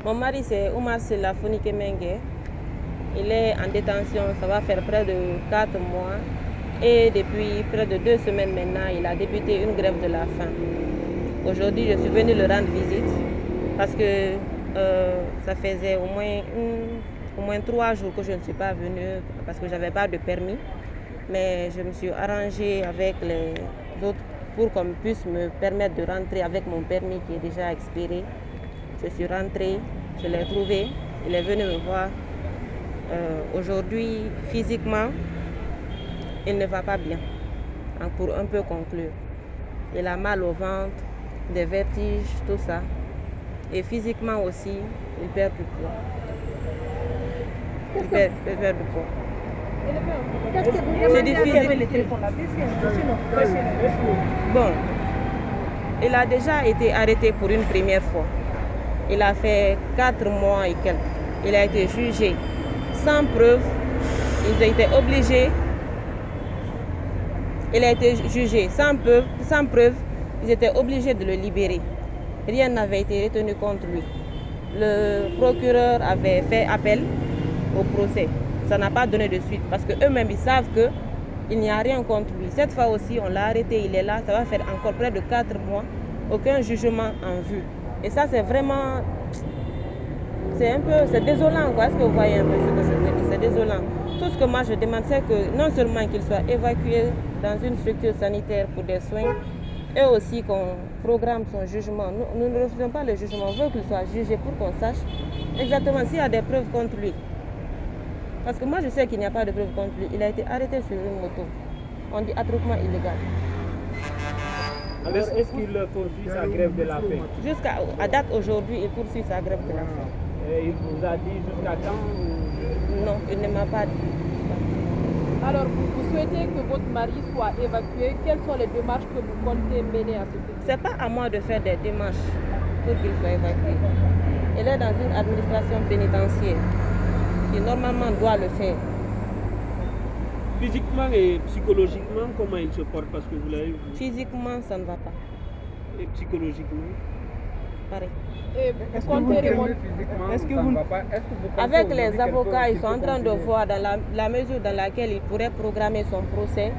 Mon mari, c'est Oumar Silla Fonike Mengue. Il est en détention, ça va faire près de 4 mois. Et depuis près de 2 semaines maintenant, il a débuté une grève de la faim. Aujourd'hui, je suis venue le rendre visite parce que ça faisait au moins 3 jours que je ne suis pas venue parce que je n'avais pas de permis. Mais je me suis arrangée avec les autres pour qu'on puisse me permettre de rentrer avec mon permis qui est déjà expiré. Je suis rentrée, je l'ai trouvé, il est venu me voir. Aujourd'hui, physiquement, il ne va pas bien, pour un peu conclure. Il a mal au ventre, des vertiges, tout ça. Et physiquement aussi, il perd du poids. Il perd du poids. Qu'est-ce que vous C'est difficile. les téléphones là? Bon, il a déjà été arrêté pour une première fois. Il a fait 4 mois et quelques. Il a été jugé sans preuve. Ils ont été obligés. Il a été jugé sans preuve. Ils étaient obligés de le libérer. Rien n'avait été retenu contre lui. Le procureur avait fait appel au procès. Ça n'a pas donné de suite parce qu'eux-mêmes ils savent qu'il n'y a rien contre lui. Cette fois aussi, on l'a arrêté, il est là. Ça va faire encore près de 4 mois. Aucun jugement en vue. Et ça, c'est vraiment... C'est désolant, quoi. Est-ce que vous voyez un peu ce que je veux dire? C'est désolant. Tout ce que moi je demande, c'est que non seulement qu'il soit évacué dans une structure sanitaire pour des soins, et aussi qu'on programme son jugement. Nous ne refusons pas le jugement, on veut qu'il soit jugé pour qu'on sache exactement s'il y a des preuves contre lui. Parce que moi je sais qu'il n'y a pas de preuves contre lui. Il a été arrêté sur une moto. On dit attroupement illégal. Alors est-ce qu'il poursuit sa grève de la faim? Jusqu'à date aujourd'hui, il poursuit sa grève de la faim. Et il vous a dit jusqu'à quand? Non, il ne m'a pas dit. Alors, vous souhaitez que votre mari soit évacué. Quelles sont les démarches que vous comptez mener à ce sujet? Ce n'est pas à moi de faire des démarches pour qu'il soit évacué. Il est dans une administration pénitentiaire qui normalement doit le faire. Physiquement et psychologiquement, comment il se porte? Parce que vous l'avez vu. Physiquement, ça ne va pas. Et psychologiquement? Pareil. Et vous comptez remonter? Avec les avocats, ils sont en train de voir dans la mesure dans laquelle ils pourraient programmer son procès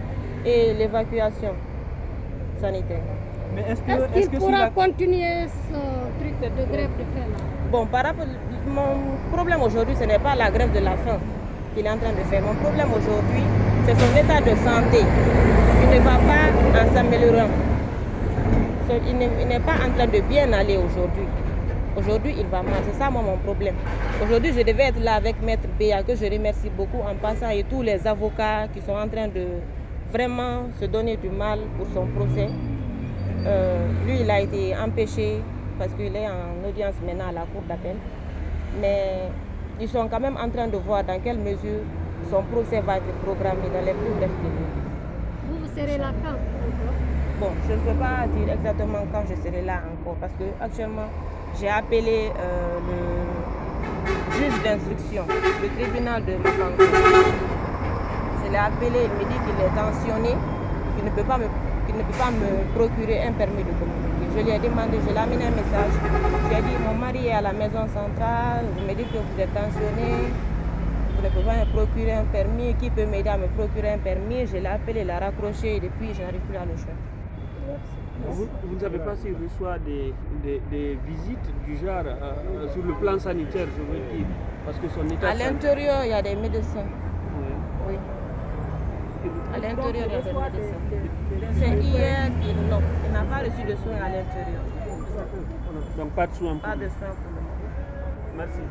et l'évacuation sanitaire. Mais est-ce qu'il pourra continuer ce truc de grève de faim là? Bon, par rapport, mon problème aujourd'hui, ce n'est pas la grève de la faim qu'il est en train de faire. Mon problème aujourd'hui, c'est son état de santé. Il ne va pas en s'améliorant. Il n'est pas en train de bien aller aujourd'hui. Aujourd'hui, il va mal. C'est ça, moi, mon problème. Aujourd'hui, je devais être là avec Maître Béa, que je remercie beaucoup en passant, et tous les avocats qui sont en train de vraiment se donner du mal pour son procès. Lui, il a été empêché parce qu'il est en audience maintenant à la cour d'appel. Mais ils sont quand même en train de voir dans quelle mesure son procès va être programmé dans les plus brefs délais. Vous serez là quand? Bon, je ne peux pas dire exactement quand je serai là encore parce que actuellement j'ai appelé le juge d'instruction, le tribunal de Mafango. Je l'ai appelé, il me dit qu'il est tensionné, qu'il ne peut pas me procurer un permis de communiquer. Je lui ai demandé, je lui ai amené un message. J'ai dit, mon mari est à la maison centrale, vous me dites que vous êtes tensionné, vous ne pouvez pas me procurer un permis, qui peut m'aider à me procurer un permis? Je l'ai appelé, il a raccroché et depuis je n'arrive plus à le joindre. Vous ne savez pas s'il reçoit des visites du genre sur le plan sanitaire, je veux dire, parce que son état... À l'intérieur, il y a des médecins. Oui. À l'intérieur, il y a des médecins. C'est hier qu'il n'a pas reçu de soins à l'intérieur. Donc pas de soins? Pas de soins pour le moment. Merci.